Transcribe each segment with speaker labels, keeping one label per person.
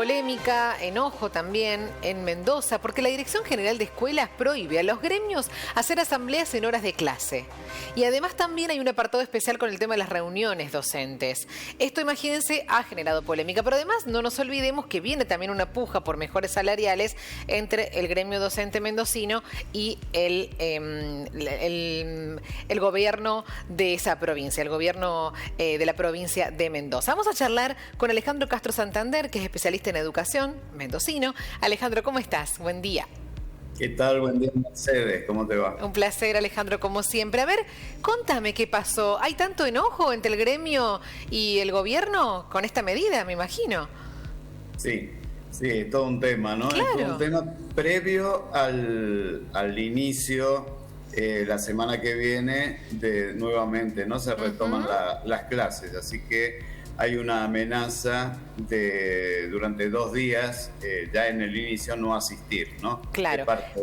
Speaker 1: polémica, enojo también en Mendoza, porque la Dirección General de Escuelas prohíbe a los gremios hacer asambleas en horas de clase. Y además también hay un apartado especial con el tema de las reuniones docentes. Esto, imagínense, ha generado polémica, pero además no nos olvidemos que viene también una puja por mejores salariales entre el gremio docente mendocino y el gobierno de esa provincia, el gobierno de la provincia de Mendoza. Vamos a charlar con Alejandro Castro Santander, que es especialista en educación mendocino. Alejandro, ¿cómo estás? Buen día.
Speaker 2: ¿Qué tal? Buen día, Mercedes. ¿Cómo te va?
Speaker 1: Un placer, Alejandro, como siempre. A ver, contame qué pasó. ¿Hay tanto enojo entre el gremio y el gobierno con esta medida, me imagino?
Speaker 2: Sí, es todo un tema, ¿no?
Speaker 1: Claro.
Speaker 2: Es todo un tema previo al inicio, la semana que viene, nuevamente, ¿no? Se retoman las clases, así que hay una amenaza durante 2 días, ya en el inicio, no asistir, ¿no?
Speaker 1: Claro.
Speaker 2: De parte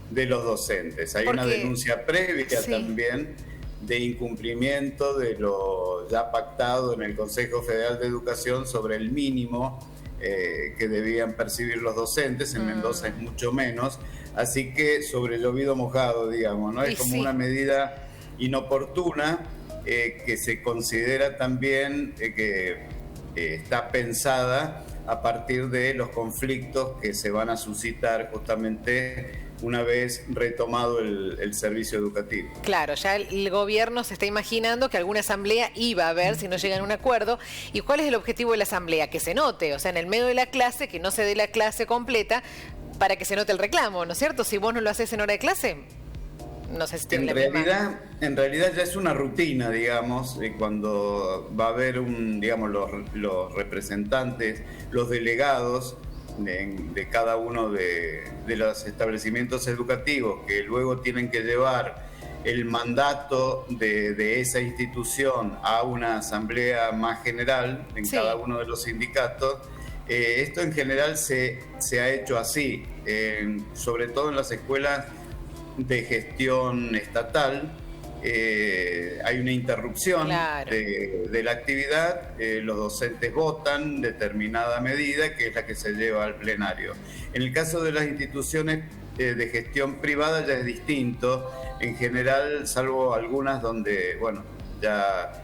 Speaker 2: de los docentes. Hay una denuncia previa también de incumplimiento de lo ya pactado en el Consejo Federal de Educación sobre el mínimo que debían percibir los docentes. En Mendoza es mucho menos, así que sobre llovido mojado, digamos, ¿no? Es como una medida inoportuna, que se considera también que está pensada a partir de los conflictos que se van a suscitar justamente una vez retomado el servicio educativo.
Speaker 1: Claro, ya el gobierno se está imaginando que alguna asamblea iba a haber si no llegan a un acuerdo. ¿Y cuál es el objetivo de la asamblea? Que se note, o sea, en el medio de la clase, que no se dé la clase completa para que se note el reclamo, ¿no es cierto? Si vos no lo haces en hora de clase, no sé si tiene
Speaker 2: en realidad ya es una rutina, digamos, cuando va a haber digamos, los representantes, los delegados de cada uno de los establecimientos educativos, que luego tienen que llevar el mandato de esa institución a una asamblea más general en cada uno de los sindicatos. Esto en general se ha hecho así, sobre todo en las escuelas de gestión estatal. Hay una interrupción de la actividad, los docentes votan determinada medida que es la que se lleva al plenario. En el caso de las instituciones de gestión privada ya es distinto, en general, salvo algunas donde, bueno, ya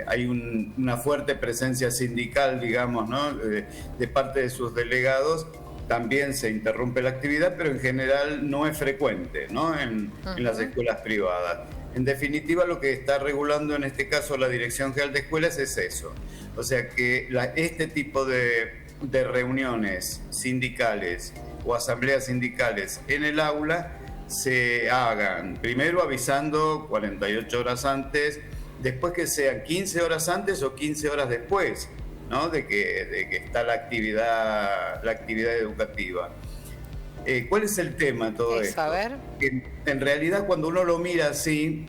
Speaker 2: hay una fuerte presencia sindical, digamos, ¿no? De parte de sus delegados. También se interrumpe la actividad, pero en general no es frecuente, ¿no? En las escuelas privadas. En definitiva, lo que está regulando en este caso la Dirección General de Escuelas es eso. O sea, que este tipo de reuniones sindicales o asambleas sindicales en el aula se hagan primero avisando 48 horas antes, después que sean 15 horas antes o 15 horas después, ¿no? de que está la actividad educativa. ¿Cuál es el de todo esto?
Speaker 1: A ver.
Speaker 2: Que en realidad, cuando uno lo mira así,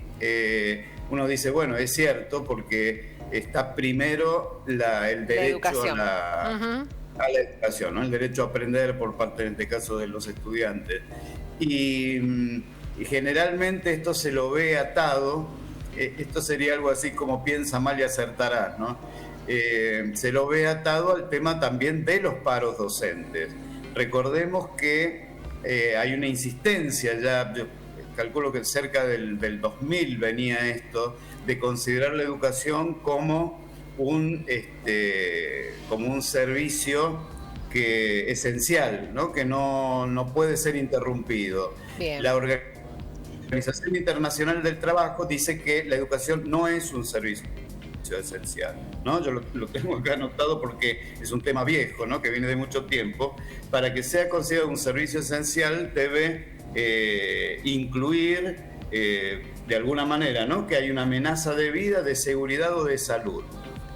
Speaker 2: uno dice, bueno, es cierto, porque está primero el derecho a la educación, ¿no? El derecho a aprender por parte, en este caso, de los estudiantes. Y generalmente esto se lo ve atado, esto sería algo así como piensa mal y acertarás, ¿no? Se lo ve atado al tema también de los paros docentes. Recordemos que hay una insistencia ya, yo calculo que cerca del 2000 venía esto, de considerar la educación como un servicio esencial, ¿no? Que no puede ser interrumpido.
Speaker 1: Bien.
Speaker 2: La Organización Internacional del Trabajo dice que la educación no es un servicio esencial, ¿no? Yo lo tengo acá anotado porque es un tema viejo, ¿no? Que viene de mucho tiempo. Para que sea considerado un servicio esencial debe incluir de alguna manera, ¿no? Que hay una amenaza de vida, de seguridad o de salud,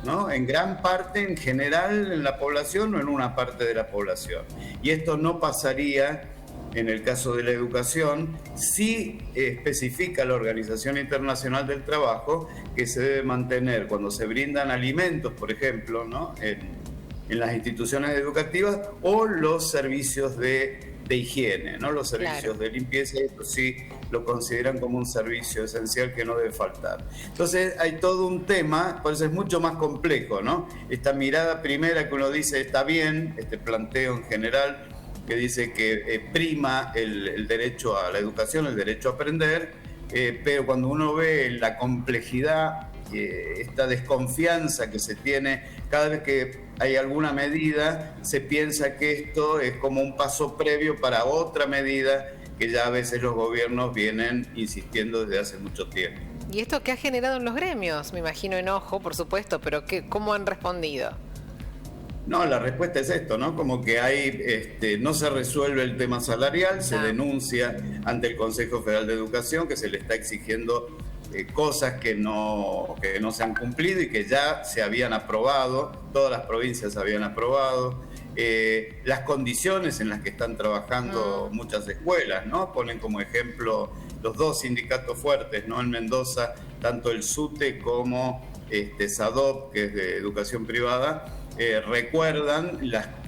Speaker 2: ¿no? En gran parte, en general, en la población o en una parte de la población. Y esto no pasaría en el caso de la educación. Sí especifica la Organización Internacional del Trabajo que se debe mantener cuando se brindan alimentos, por ejemplo, ¿no? en las instituciones educativas, o los servicios de de higiene, ¿no? Los servicios
Speaker 1: Claro.
Speaker 2: de limpieza, esto sí lo consideran como un servicio esencial que no debe faltar. Entonces hay todo un tema, por eso es mucho más complejo, ¿no? Esta mirada primera que uno dice está bien, este planteo en general que dice que prima el derecho a la educación, el derecho a aprender, pero cuando uno ve la complejidad, esta desconfianza que se tiene cada vez que hay alguna medida, se piensa que esto es como un paso previo para otra medida que ya a veces los gobiernos vienen insistiendo desde hace mucho tiempo.
Speaker 1: ¿Y esto qué ha generado en los gremios? Me imagino enojo, por supuesto, pero ¿cómo han respondido?
Speaker 2: No, la respuesta es esto, ¿no? Como que no se resuelve el tema salarial, se denuncia ante el Consejo Federal de Educación que se le está exigiendo cosas que no se han cumplido y que ya se habían aprobado, todas las provincias habían aprobado. Las condiciones en las que están trabajando muchas escuelas, ¿no? Ponen como ejemplo los dos sindicatos fuertes, ¿no? En Mendoza, tanto el SUTE como SADOP, que es de educación privada, recuerdan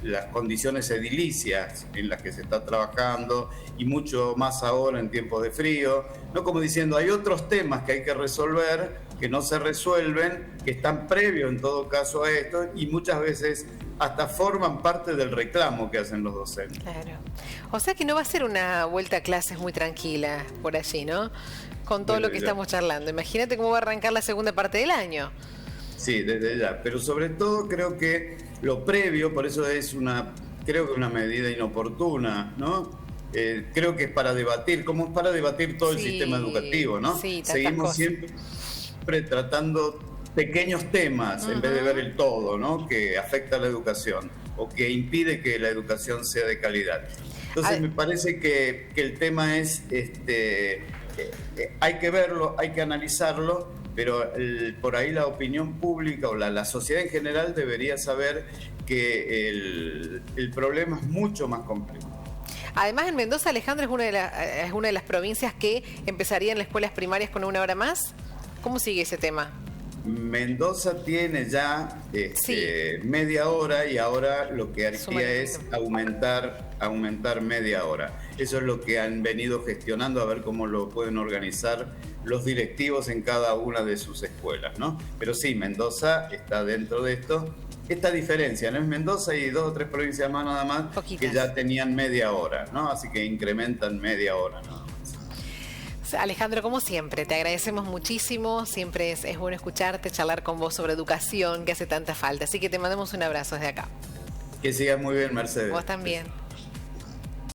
Speaker 2: las condiciones edilicias en las que se está trabajando y mucho más ahora en tiempos de frío, ¿no? Como diciendo, hay otros temas que hay que resolver, que no se resuelven, que están previos en todo caso a esto y muchas veces hasta forman parte del reclamo que hacen los docentes.
Speaker 1: Claro. O sea que no va a ser una vuelta a clases muy tranquila por allí, ¿no? Con todo lo que estamos charlando. Imagínate cómo va a arrancar la segunda parte del año.
Speaker 2: Sí, desde ya. Pero sobre todo creo que lo previo, por eso es creo que una medida inoportuna, ¿no? Creo que es para debatir, como es para debatir todo el sistema educativo, ¿no?
Speaker 1: Sí,
Speaker 2: seguimos siempre tratando pequeños temas en vez de ver el todo, ¿no? Que afecta a la educación o que impide que la educación sea de calidad. Entonces me parece que el tema es, hay que verlo, hay que analizarlo, pero por ahí la opinión pública o la sociedad en general debería saber que el problema es mucho más complejo.
Speaker 1: Además, en Mendoza, Alejandro, es una de las provincias que empezarían las escuelas primarias con 1 hora más. ¿Cómo sigue ese tema?
Speaker 2: Mendoza tiene ya media hora y ahora lo que haría es aumentar media hora. Eso es lo que han venido gestionando, a ver cómo lo pueden organizar los directivos en cada una de sus escuelas, ¿no? Pero sí, Mendoza está dentro de esto. Esta diferencia, ¿no? En Mendoza y 2 o 3 provincias más nada más que ya tenían media hora, ¿no? Así que incrementan media hora, ¿no?
Speaker 1: Alejandro, como siempre, te agradecemos muchísimo. Siempre es bueno escucharte, charlar con vos sobre educación, que hace tanta falta. Así que te mandamos un abrazo desde acá.
Speaker 2: Que sigas muy bien, Mercedes.
Speaker 1: Vos también.